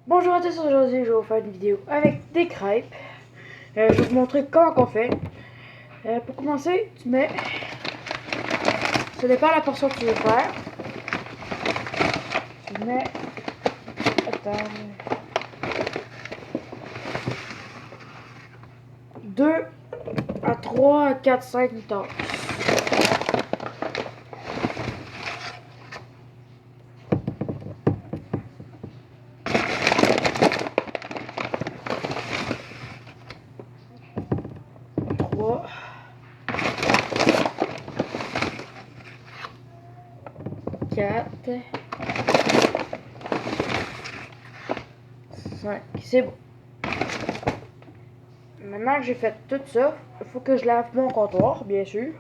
Bonjour à tous, aujourd'hui je vais vous faire une vidéo avec des crêpes. Je vais vous montrer comment on fait. Pour commencer, tu mets, ça dépend de la portion que tu veux faire. Tu mets, attends, 2 à 3 à 4, 5 tasses. Quatre, 5, c'est bon. Maintenant que j'ai fait tout ça, il faut que je lave mon comptoir, bien sûr.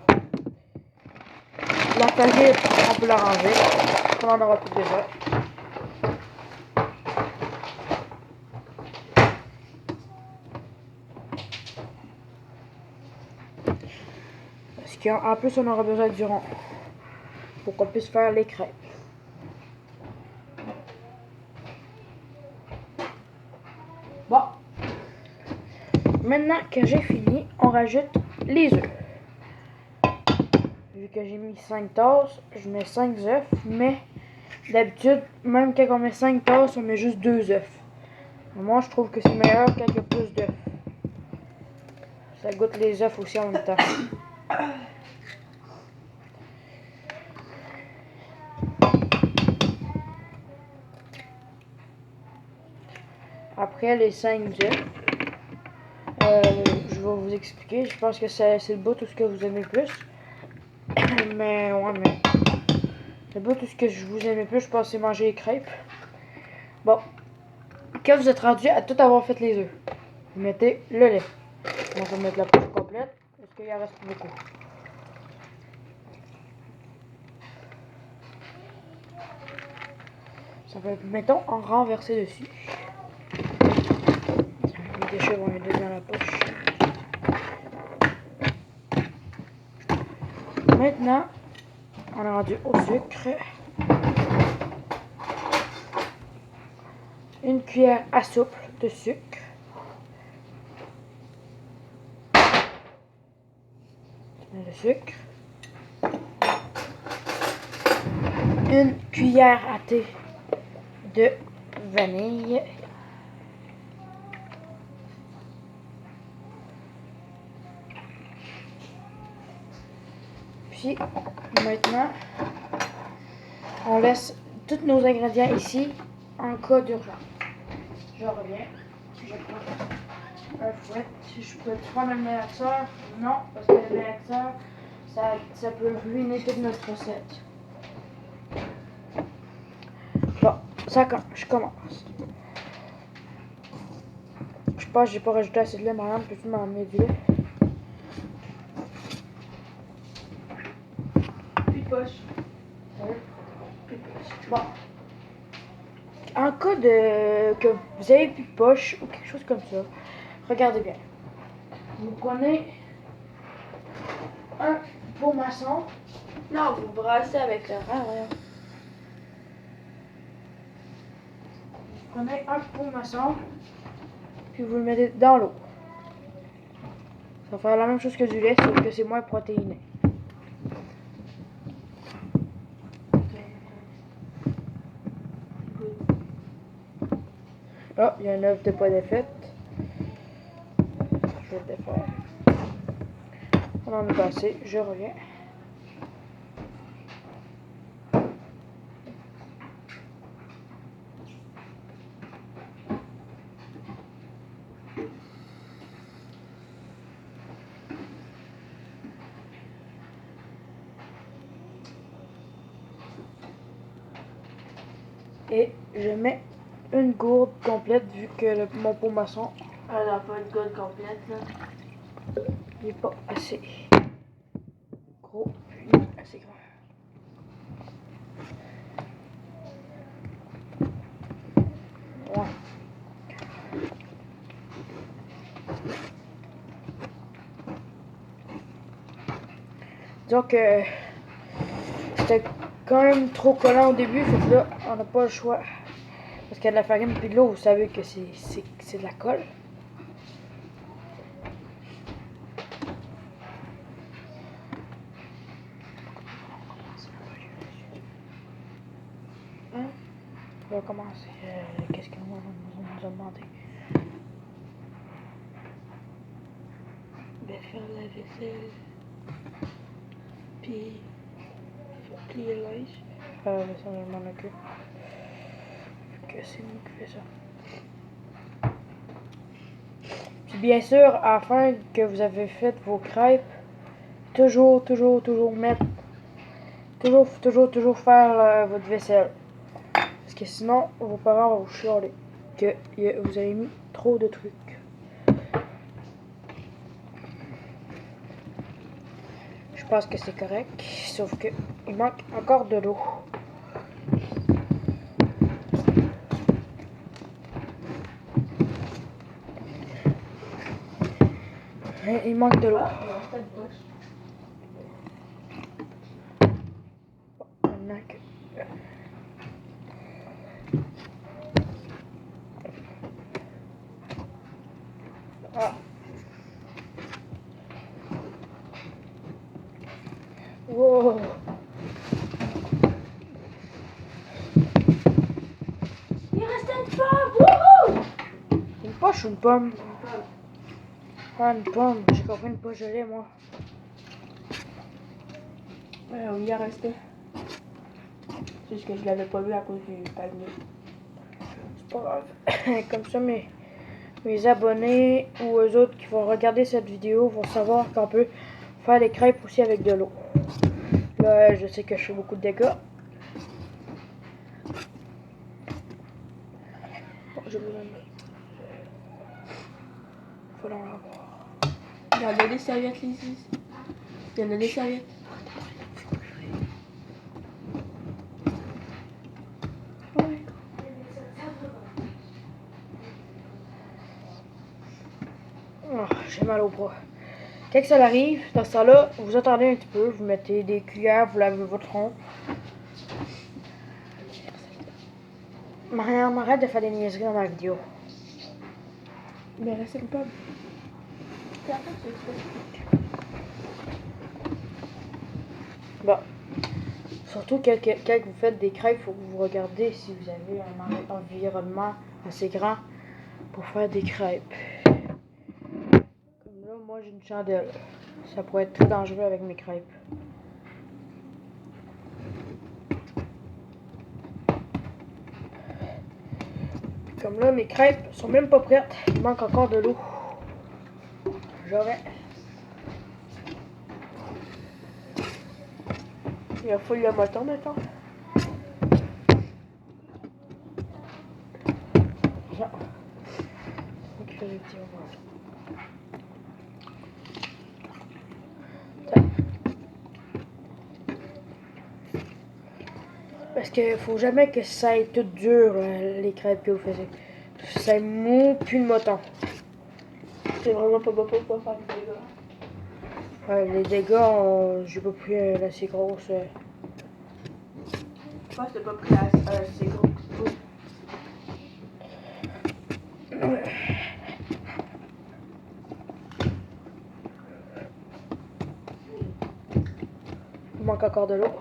La farine, on peut la ranger, on en aura plus besoin. Parce qu'en plus, on aura besoin du rond pour qu'on puisse faire les crêpes. Bon. Maintenant que j'ai fini, on rajoute les œufs. Vu que j'ai mis 5 tasses, je mets 5 œufs, mais d'habitude, même quand on met 5 tasses, on met juste 2 œufs. Moi, je trouve que c'est meilleur quand il y a plus d'œufs. Ça goûte les œufs aussi en même temps. Après les 5 œufs, je vais vous expliquer. Je pense que c'est le bout tout ce que vous aimez le plus. Mais ouais, mais le bout tout ce que je vous aimez le plus, je pense c'est manger les crêpes. Bon, quand vous êtes rendu à tout avoir fait les œufs, vous mettez le lait. On va mettre la poche complète parce qu'il en reste beaucoup. Ça va, mettons, en renverser dessus. Les déchets vont être dans la poche. Maintenant, on est rendu au sucre. Une cuillère à soupe de sucre. Le sucre. Une cuillère à thé de vanille. Puis maintenant, on laisse tous nos ingrédients ici en cas d'urgence. Je reviens. Je prends un fouet. Je peux prendre un mixeur? Non, parce que le mixeur, ça peut ruiner toute notre recette. Bon, je commence. Je pense que j'ai pas rajouté assez de lait, madame. Peux-tu m'emmener du lait? Puis de poche. Bon. En cas que vous avez plus de poche ou quelque chose comme ça, regardez bien. Vous prenez un pot maçon. Non, vous brassez avec le rein. Vous prenez un pot maçon, puis vous le mettez dans l'eau. Ça va faire la même chose que du lait, sauf que c'est moins protéiné. Oh, il y a un œuf de pas défaite. Je vais le défaire. On en a passé, je reviens. Et je mets une gourde complète vu que mon pot maçon, Elle n'a pas une gourde complète, là. il n'est pas assez gros, puis assez grand. Ouais. Disons que c'était quand même trop collant au début, fait que là, on n'a pas le choix. Parce que de la farine puis de l'eau, vous savez que c'est de la colle. Hein? On va commencer. Qu'est-ce qu'on nous a demandé? Ben, faire la vaisselle. Puis, plier le linge. Mais ça, je m'en occupe. Que c'est nous qui fait ça. Puis bien sûr, afin que vous avez fait vos crêpes, toujours mettre, toujours faire votre vaisselle. Parce que sinon, vos parents vont vous chialer que vous avez mis trop de trucs. Je pense que c'est correct, sauf que il manque encore de l'eau. Il manque de l'eau. Maintenant que... Ah. Wow. Il restait une pomme! Wouhou! Une poche ou une pomme? Ah, une pomme. J'ai compris une poche gelée, moi. Oui, il en restait. C'est juste que je l'avais pas vu à cause du panier. C'est pas grave. Comme ça, mes abonnés ou eux autres qui vont regarder cette vidéo vont savoir qu'on peut faire les crêpes aussi avec de l'eau. Là, je sais que je fais beaucoup de dégâts. Bon, j'ai besoin de... Faut l'en avoir. Il y en a des serviettes, ici. Il y en a des serviettes. Ouais. Oh, j'ai mal au bras. Quand ça arrive, dans ce temps-là, vous attendez un petit peu, vous mettez des cuillères, vous lavez votre front. Marianne, arrête de faire des niaiseries dans ma vidéo. Mais il restait une pomme. Bon. Surtout quand vous faites des crêpes, il faut que vous regardez si vous avez un environnement assez grand pour faire des crêpes. Comme là, moi j'ai une chandelle. Ça pourrait être très dangereux avec mes crêpes. Comme là, mes crêpes sont même pas prêtes. Il manque encore de l'eau. J'aurais... Il a fallu le moton maintenant. Tiens. Ok, je vais dire, voilà. Parce qu'il faut jamais que ça aille tout dur, les crêpes que vous faites. Ça aille mou, puis le moton. C'est vraiment pas beau pour faire des dégâts. Les dégâts, j'ai pas pris assez grosse. Je pense que t'as pas pris assez gros couteau. Il manque encore de l'eau.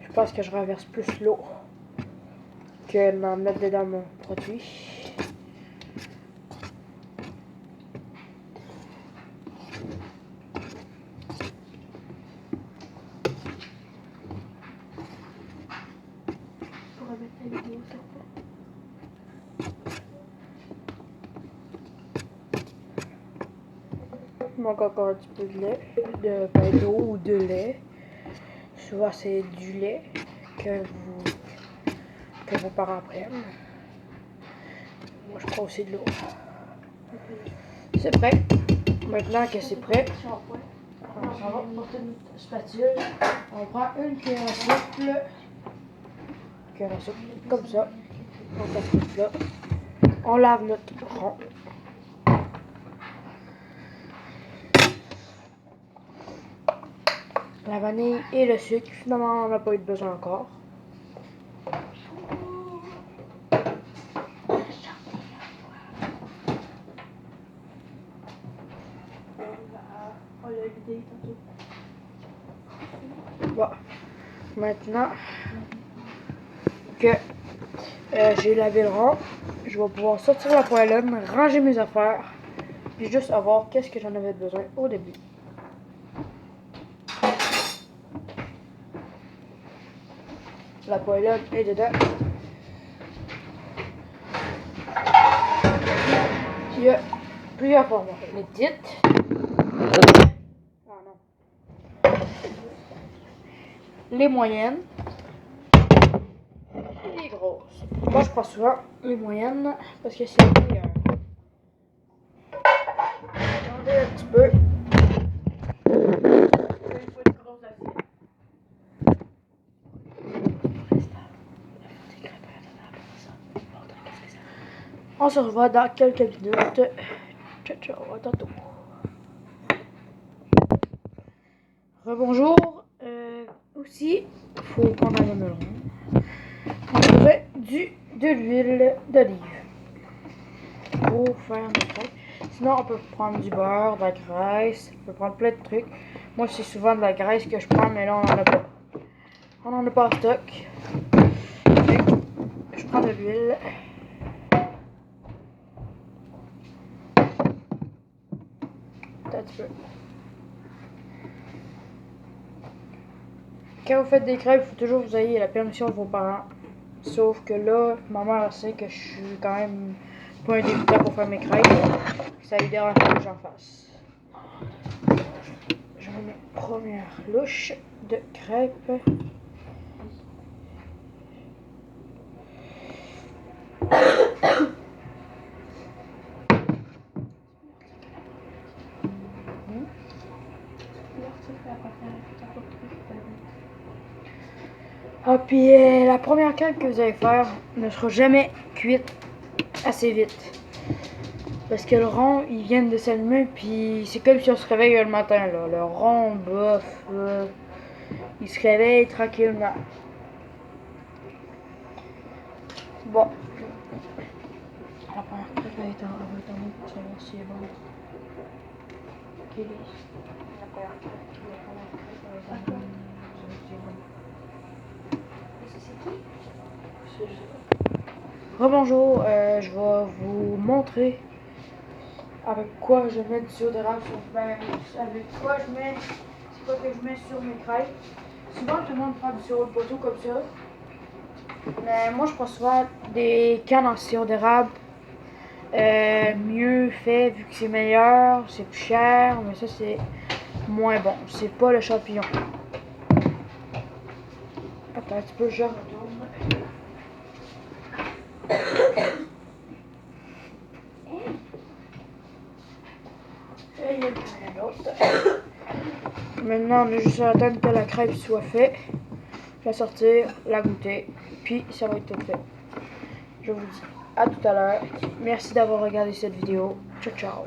Je pense que je renverse plus l'eau que d'en mettre dedans mon produit. Pour remettre la vidéo sur toi. Il manque encore un petit peu de lait, d'eau ou de lait. Souvent c'est du lait que vos parents prennent. Moi je prends aussi de l'eau. C'est prêt. Maintenant que c'est prêt, on s'en va porter une spatule. On prend une cuillère à soupe, comme ça. On passe tout là. On lave notre rond. la vanille et le sucre. Finalement, on n'a pas eu de besoin encore. On l'a vidé tantôt. Bon, maintenant que j'ai lavé le rang, je vais pouvoir sortir la poêlonne, ranger mes affaires, puis juste avoir qu'est-ce que j'en avais besoin au début. La poêlonne est dedans. Il y a plusieurs formats. Les petites. Ah non. Les moyennes. Et les grosses. Moi je prends souvent les moyennes parce que c'est le meilleur. Attendez un petit peu. On se revoit dans quelques minutes. Ciao, ciao, à tantôt. Rebonjour. Aussi, il faut prendre un melon. On aurait de l'huile d'olive pour faire notre crêpes. Sinon, on peut prendre du beurre, de la graisse, on peut prendre plein de trucs. Moi, c'est souvent de la graisse que je prends, mais là, on n'en a pas. On n'en a pas en stock. Fait que je prends de l'huile. Un petit peu. Quand vous faites des crêpes, il faut toujours que vous ayez la permission de vos parents. Sauf que là, ma mère sait que je suis quand même pas un débutant pour faire mes crêpes. Ça lui dérange pas que j'en fasse. Je mets mes premières louches de crêpes. Ah, puis la première crêpe que vous allez faire ne sera jamais cuite assez vite. Parce que le rond, il vient de s'allumer, puis c'est comme si on se réveille le matin, là. Le rond, bof, il se réveille tranquillement. Bon. La première crêpe va être en haut pour savoir si elle est bonne. Ok, la première crêpe va être en haut. Rebonjour, je vais vous montrer avec quoi je mets du sirop d'érable sur avec quoi je mets, c'est quoi que je mets sur mes crêpes. Souvent tout le monde prend du sirop de poteau comme ça, mais moi je prends souvent des cannes en sirop d'érable. Mieux fait vu que c'est meilleur, c'est plus cher, mais ça c'est moins bon, c'est pas le champignon. Attends un petit peu, je retourne. Et il y a une autre. Maintenant, on a juste à attendre que la crêpe soit faite. Je vais sortir, la goûter, puis ça va être tout fait. Je vous dis à tout à l'heure. Merci d'avoir regardé cette vidéo. Ciao, ciao.